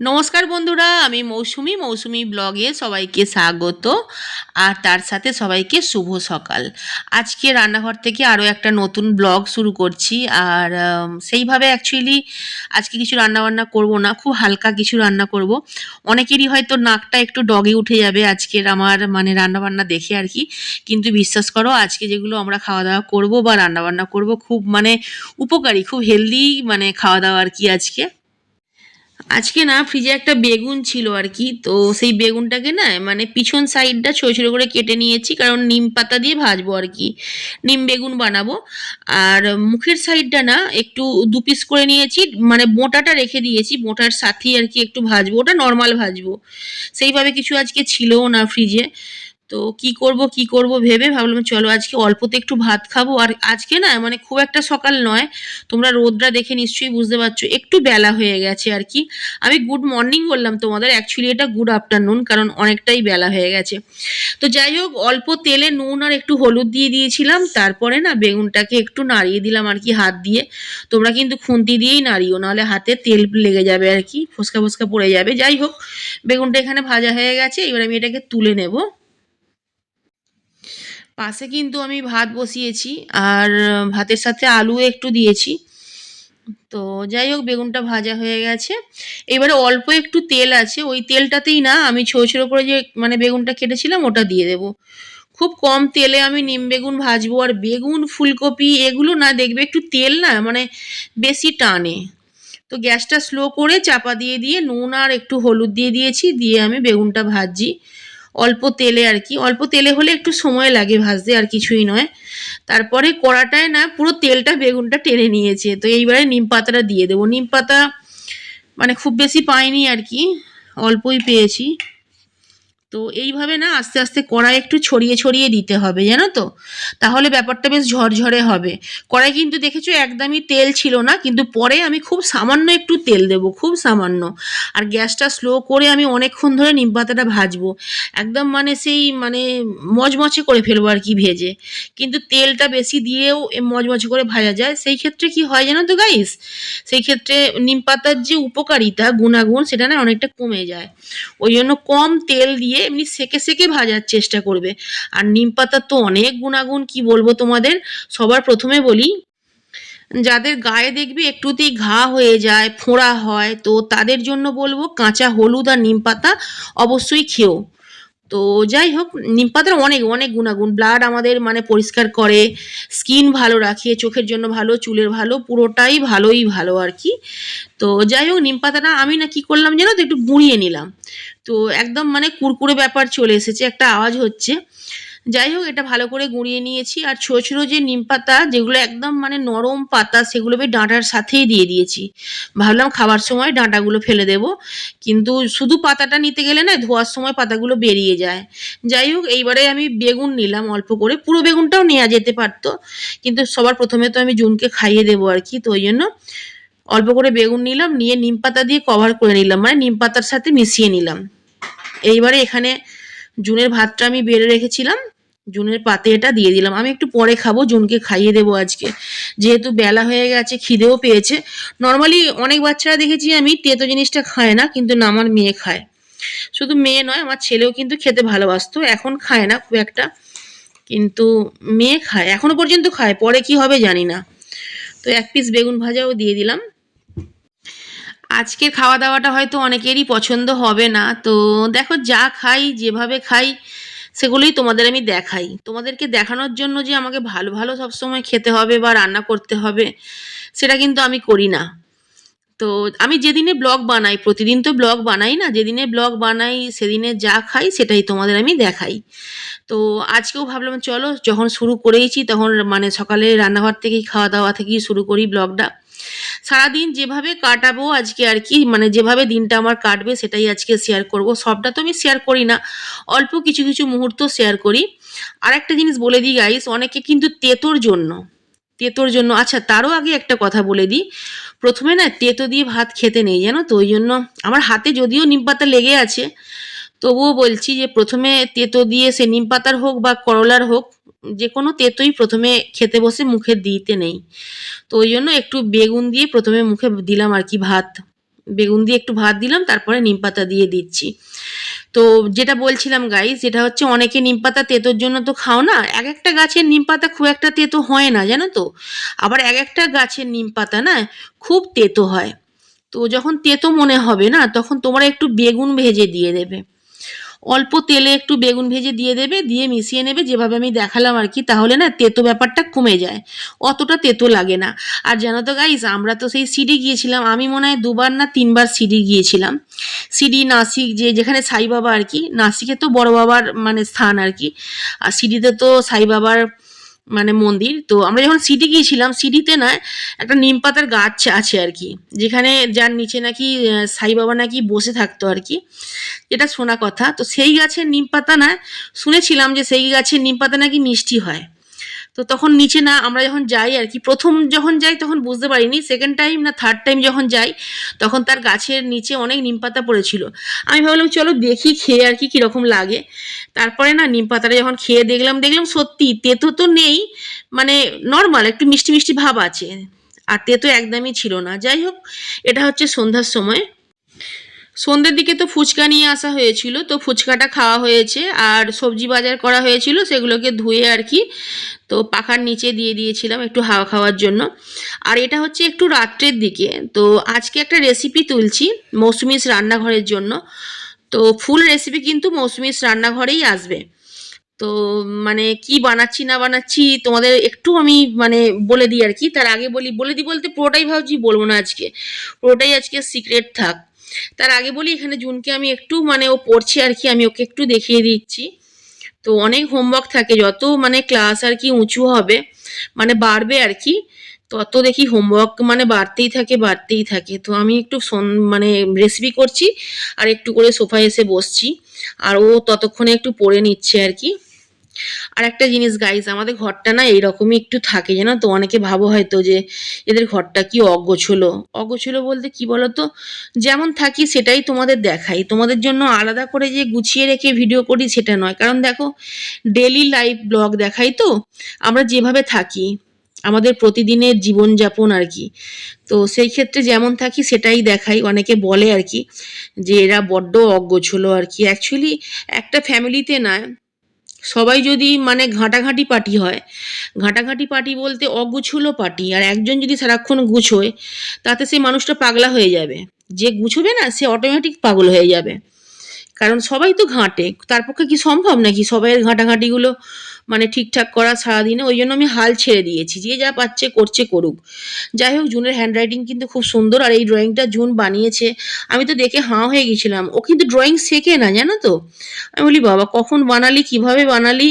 নমস্কার বন্ধুরা, আমি মৌসুমি ব্লগে সবাইকে স্বাগত। আর তার সাথে সবাইকে শুভ সকাল। আজকে রান্নাঘর থেকে আরও একটা নতুন ব্লগ শুরু করছি। আর সেইভাবে অ্যাকচুয়ালি আজকে কিছু রান্নাবান্না করব না, খুব হালকা কিছু রান্না করব। অনেকেরই হয়তো নাকটা একটু ডগে উঠে যাবে আজকের আমার মানে রান্নাবান্না দেখে আর কি। কিন্তু বিশ্বাস করো, আজকে যেগুলো আমরা খাওয়া দাওয়া করব বা রান্নাবান্না করব খুব মানে উপকারী, খুব হেলদি মানে খাওয়া দাওয়া আর কি আজকে। আজকে না ফ্রিজে একটা বেগুন ছিল আর কি, তো সেই বেগুনটাকে না মানে পিছন সাইডটা ছোটো ছোটো করে কেটে নিয়েছি, কারণ নিম পাতা দিয়ে ভাজবো আর কি, নিম বেগুন বানাবো। আর মুখের সাইডটা না একটু দু পিস করে নিয়েছি, মানে বোঁটাটা রেখে দিয়েছি, বোঁটার সাথেই আর কি একটু ভাজবো, ওটা নর্মাল ভাজবো। সেইভাবে কিছু আজকে ছিলও না ফ্রিজে। তো কি করব ভেবে ভাবলাম চলো আজকে অল্পতে একটু ভাত খাবো। আর আজকে না মানে খুব একটা সকাল নয়, তোমরা রোদটা দেখে নিশ্চয়ই বুঝতে পারছো একটু বেলা হয়ে গেছে আর কি। আমি গুড মর্নিং বললাম তোমাদের, অ্যাকচুয়ালি এটা গুড আফটারনুন, কারণ অনেকটাই বেলা হয়ে গেছে। তো যাই হোক, অল্প তেলে নুন আর একটু হলুদ দিয়ে দিয়েছিলাম, তারপরে না বেগুনটাকে একটু নাড়িয়ে দিলাম আর কি হাত দিয়ে। তোমরা কিন্তু খুন্তি দিয়েই নাড়িও, নাহলে হাতে তেল লেগে যাবে আর কি, ফোসকা ফোসকা পড়ে যাবে। যাই হোক, বেগুনটা এখানে ভাজা হয়ে গেছে, এবার আমি এটাকে তুলে নেব। পাশে কিন্তু আমি ভাত বসিয়েছি, আর ভাতের সাথে আলু একটু দিয়েছি। তো যাই হোক, বেগুনটা ভাজা হয়ে গেছে। এবারে অল্প একটু তেল আছে, ওই তেলটাতেই না আমি ছোটো ছোটো করে যে মানে বেগুনটা কেটেছিলাম ওটা দিয়ে দেবো। খুব কম তেলে আমি নিম বেগুন ভাজবো। আর বেগুন, ফুলকপি এগুলো না দেখবে একটু তেল না মানে বেশি টানে। তো গ্যাসটা স্লো করে চাপা দিয়ে দিয়ে নুন আর একটু হলুদ দিয়ে দিয়েছি, দিয়ে আমি বেগুনটা ভাজছি অল্প তেলে আর কি। অল্প তেলে হলে একটু সময় লাগে ভাজতে, আর কিছুই নয়। তারপরে কড়াটায় না পুরো তেলটা বেগুনটা টেনে নিয়েছে, তো এইবারে নিম পাতাটা দিয়ে দেবো। নিম পাতা মানে খুব বেশি পাইনি আর কি, অল্পই পেয়েছি। তো এইভাবে না আস্তে আস্তে কড়াই একটু ছড়িয়ে ছড়িয়ে দিতে হবে, জানো তো, তাহলে ব্যাপারটা বেশ ঝরঝরে হবে। কড়াই কিন্তু দেখেছো একদমই তেল ছিল না, কিন্তু পরে আমি খুব সামান্য একটু তেল দেবো, খুব সামান্য। আর গ্যাসটা স্লো করে আমি অনেকক্ষণ ধরে নিম পাতাটা ভাজবো, একদম মানে সেই মানে মচমচে করে ফেলবো আর কি ভেজে। কিন্তু তেলটা বেশি দিয়েও মচমচে করে ভাজা যায়, সেই ক্ষেত্রে কি হয় জানো তো গাইস, সেই ক্ষেত্রে নিম পাতার যে উপকারিতা গুণাগুণ সেটা না অনেকটা কমে যায়। ওই জন্য কম তেল দিয়ে এমনি সেকে সেকে ভাজার চেষ্টা করবে। আর নিম পাতার তো অনেক গুণাগুণ, কি বলবো তোমাদের। সবার প্রথমে বলি, যাদের গায়ে দেখবি একটুতেই ঘা হয়ে যায়, ফোঁড়া হয়, তো তাদের জন্য বলবো কাঁচা হলুদ আর নিম পাতা অবশ্যই খেও। তো যাই হোক, নিম পাতার অনেক অনেক গুণাগুণ, ব্লাড আমাদের মানে পরিষ্কার করে, স্কিন ভালো রাখে, চোখের জন্য ভালো, চুলের ভালো, পুরোটাই ভালোই ভালো আর কি। তো যাই হোক, নিম পাতাটা আমি না কি করলাম জানো তো, একটু গুঁড়িয়ে নিলাম। তো একদম মানে কুরকুরে ব্যাপার চলে এসেছে, একটা আওয়াজ হচ্ছে। যাই হোক, এটা ভালো করে গুঁড়িয়ে নিয়েছি। আর ছোটো ছোটো যে নিম পাতা যেগুলো একদম মানে নরম পাতা, সেগুলো আমি ডাঁটার সাথেই দিয়ে দিয়েছি। ভাবলাম খাবার সময় ডাঁটাগুলো ফেলে দেবো, কিন্তু শুধু পাতাটা নিতে গেলে না ধোয়ার সময় পাতাগুলো বেরিয়ে যায়। যাই হোক, এইবারে আমি বেগুন নিলাম অল্প করে, পুরো বেগুনটাও নেওয়া যেতে পারতো, কিন্তু সবার প্রথমে তো আমি জুনকে খাইয়ে দেবো আর কি, তো ওই জন্য অল্প করে বেগুন নিলাম, নিয়ে নিম পাতা দিয়ে কভার করে নিলাম, মানে নিম পাতার সাথে মিশিয়ে নিলাম। এইবারে এখানে জুনের ভাতটা আমি বেড়ে রেখেছিলাম, জুনের পাতে এটা দিয়ে দিলাম। আমি একটু পরে খাবো, জুনকে খাইয়ে দেবো আজকে, যেহেতু বেলা হয়ে গেছে, খিদেও পেয়েছে। নর্মালি অনেক বাচ্চারা দেখেছি আমি তেতো জিনিসটা খায় না, কিন্তু না, আমার মেয়ে খায়। শুধু মেয়ে নয়, আমার ছেলেও কিন্তু খেতে ভালোবাসতো, এখন খায় না খুব একটা, কিন্তু মেয়ে খায়, এখনো পর্যন্ত খায়, পরে কি হবে জানি না। তো এক পিস বেগুন ভাজাও দিয়ে দিলাম। আজকের খাওয়া দাওয়াটা হয়তো অনেকেরই পছন্দ হবে না, তো দেখো যা খাই যেভাবে খাই সেগুলোই তোমাদের আমি দেখাই। তোমাদেরকে দেখানোর জন্য যে আমাকে ভালো ভালো সবসময় খেতে হবে বা রান্না করতে হবে, সেটা কিন্তু আমি করি না। তো আমি যেদিনে ব্লগ বানাই, প্রতিদিন তো ব্লগ বানাই না, যেদিনে ব্লগ বানাই সেদিনে যা খাই সেটাই তোমাদের আমি দেখাই। তো আজকেও ভাবলাম চলো, যখন শুরু করেইছি তখন মানে সকালে রান্নাঘর থেকেই, খাওয়া দাওয়া থেকেই শুরু করি ব্লগটা। সারাদিন যেভাবে কাটাবো আজকে আর কি, মানে যেভাবে দিনটা আমার কাটবে সেটাই আজকে শেয়ার করব। সবটা তো আমি শেয়ার করি না, অল্প কিছু কিছু মুহূর্ত শেয়ার করি। আর একটা জিনিস বলে দিই গাইস, অনেকে কিন্তু তেতোর জন্য আচ্ছা, তারও আগে একটা কথা বলে দিই, প্রথমে না তেতো দিয়ে ভাত খেতে নেই, জানো তো। ওই জন্য আমার হাতে যদিও নিম পাতা লেগে আছে, তবুও বলছি যে প্রথমে তেতো দিয়ে, সে নিম পাতার হোক বা করলার হোক, যে কোনো তেতোই প্রথমে খেতে বসে মুখে দিতে নেই। তো ওই জন্য একটু বেগুন দিয়ে প্রথমে মুখে দিলাম আর কি ভাত, বেগুন দিয়ে একটু ভাত দিলাম, তারপরে নিম পাতা দিয়ে দিচ্ছি। তো যেটা বলছিলাম গাইস, যেটা হচ্ছে অনেকে নিম পাতা তেতোর জন্য তো খাও না। এক একটা গাছের নিম পাতা খুব একটা তেতো হয় না, জানো তো। আবার এক একটা গাছের নিম পাতা না খুব তেতো হয়। তো যখন তেতো মনে হবে না, তখন তোমরা একটু বেগুন ভেজে দিয়ে দেবে। অল্প তেলে একটু বেগুন ভেজে দিয়ে দেবে, দিয়ে মিশিয়ে নেবে যেভাবে আমি দেখালাম আর কি। তাহলে না তেতো ব্যাপারটা কমে যায়, অতটা তেতো লাগে না। আর জানো তো গাইস, আমরা তো সেই সিডি গিয়েছিলাম, আমি মনে হয় 2বার না 3বার সিডি গিয়েছিলাম। সিডি নাসিক, যেখানে সাই বাবা আর কি। নাসিকে তো বড় বাবার মানে স্থান আর কি, আর সিডিতে তো সাই বাবার মানে মন্দির। তো আমরা যখন সিডি গিয়েছিলাম, সিডিতে না একটা নিম পাতার গাছ আছে আর কি, যেখানে যার নিচে নাকি সাই বাবা নাকি বসে থাকতো আর কি, যেটা শোনা কথা। তো সেই গাছের নিম পাতা না, শুনেছিলাম যে সেই গাছের নিম পাতা নাকি মিষ্টি হয়। তো তখন নিচে না আমরা যখন যাই আর কি, প্রথম যখন যাই তখন বুঝতে পারিনি, সেকেন্ড টাইম না থার্ড টাইম যখন যাই, তখন তার গাছের নিচে অনেক নিম পাতা পড়েছিল। আমি ভাবলাম চলো দেখি খেয়ে আর কি কীরকম লাগে। তারপরে না নিম পাতাটা যখন খেয়ে দেখলাম সত্যি তেতো তো নেই, মানে নর্মাল একটু মিষ্টি মিষ্টি ভাব আছে, আর তেতো একদমই ছিল না। যাই হোক, এটা হচ্ছে সন্ধ্যার সময়। সন্ধ্যের দিকে তো ফুচকা নিয়ে আসা হয়েছিল, তো ফুচকাটা খাওয়া হয়েছে। আর সবজি বাজার করা হয়েছিল, সেগুলোকে ধুয়ে আর কি তো পাখার নিচে দিয়ে দিয়েছিলাম একটু হাওয়া খাওয়ার জন্য। আর এটা হচ্ছে একটু রাত্রের দিকে। তো আজকে একটা রেসিপি তুলছি মৌসুমিস রান্নাঘরের জন্য। তো ফুল রেসিপি কিন্তু মৌসুমিস রান্নাঘরেই আসবে। তো মানে কি বানাচ্ছি না বানাচ্ছি তোমাদের একটু আমি মানে বলে দিই আর কি। তার আগে বলে দিই বলতে পুরোটাই ভাবছি বলবো না আজকে, পুরোটাই আজকে সিক্রেট থাক। তার আগে বলি, এখানে জুনকে আমি একটু মানে ও পড়ছে আর কি, আমি ওকে একটু দেখিয়ে দিচ্ছি। তো অনেক হোমওয়ার্ক থাকে, যত মানে ক্লাস আর কি উঁচু হবে মানে বাড়বে আর কি, তত দেখি হোমওয়ার্ক মানে বাড়তেই থাকে। তো আমি একটু মানে রেসিপি করছি, আর একটু করে সোফায় এসে বসছি, আর ও ততক্ষণে একটু পড়ে নিচ্ছে আর কি। আর একটা জিনিস গাইস, আমাদের ঘরটা না এইরকমই একটু থাকে, জানো তো। অনেকে ভাবো হয়তো যে এদের ঘরটা কি অগোছলো। অগোছলো বলতে কি বলতো, যেমন থাকি সেটাই তোমাদের দেখাই, তোমাদের জন্য আলাদা করে যে গুছিয়ে রেখে ভিডিও করি সেটা নয়। কারণ দেখো, ডেলি লাইফ ব্লগ দেখাই তো, আমরা যেভাবে থাকি, আমাদের প্রতিদিনের জীবনযাপন আর কি। তো সেই ক্ষেত্রে যেমন থাকি সেটাই দেখাই। অনেকে বলে আর কি যে এরা বড্ড অগোছলো আর কি। অ্যাকচুয়ালি একটা ফ্যামিলিতে না, সবাই যদি মানে ঘাঁটাঘাঁটি পার্টি হয়, ঘাঁটাঘাঁটি পার্টি বলতে অগুছলো পার্টি, আর একজন যদি সারাক্ষণ গুছোয়, তাতে সেই মানুষটা পাগলা হয়ে যাবে। যে গুছোবে না সে অটোমেটিক পাগল হয়ে যাবে। কারণ সবাই তো ঘাঁটে, তার পক্ষে কি সম্ভব নাকি সবাইয়ের ঘাঁটাঘাঁটিগুলো মানে ঠিকঠাক করা সারাদিনে। ওই জন্য আমি হাল ছেড়ে দিয়েছি, যে যা পাচ্ছে করছে করুক। যাই হোক, জুনের হ্যান্ডরাইটিং কিন্তু খুব সুন্দর, আর এই ড্রয়িংটা জুন বানিয়েছে। আমি তো দেখে হাঁ হয়ে গেছিলাম। ও কিন্তু ড্রয়িং শেখে না, জানো তো। আমি বলি বাবা কখন বানালি, কিভাবে বানালি।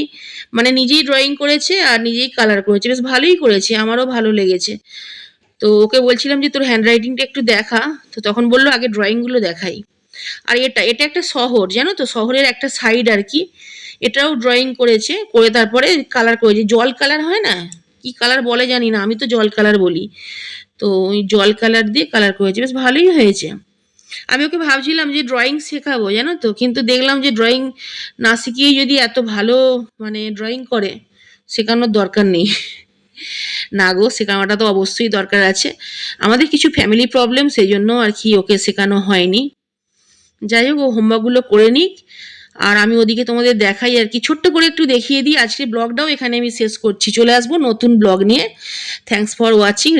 মানে নিজেই ড্রয়িং করেছে আর নিজেই কালার করেছে, বেশ ভালোই করেছে, আমারও ভালো লেগেছে। তো ওকে বলছিলাম যে তোর হ্যান্ডরাইটিংটা একটু দেখা। তো তখন বললো আগে ড্রয়িংগুলো দেখাই। আর এটা একটা শহর, জানো তো, শহরের একটা সাইড আর কি। এটাও ড্রয়িং করেছে, করে তারপরে কালার করেছে। জল কালার হয় না, কি কালার বলে জানি না, আমি তো জল কালার বলি। তো ওই জল কালার দিয়ে কালার করেছে, বেশ ভালোই হয়েছে। আমি ওকে ভাবছিলাম যে ড্রয়িং শেখাবো, জানো তো, কিন্তু দেখলাম যে ড্রয়িং না শিখিয়ে যদি এত ভালো মানে ড্রয়িং করে, শেখানোর দরকার নেই। না গো, শেখানোটা তো অবশ্যই দরকার আছে। আমাদের কিছু ফ্যামিলি প্রবলেম, সেই জন্য আর কি ওকে শেখানো হয়নি। যাই হোক, ও হোমওয়ার্কগুলো করে নিক, আর আমি ওদিকে তোমাদের দেখাই আর কি, ছোট্ট করে একটু দেখিয়ে দিই। আজকে ব্লগটাও এখানে আমি শেষ করছি, চলে আসবো নতুন ব্লগ নিয়ে। Thanks for watching.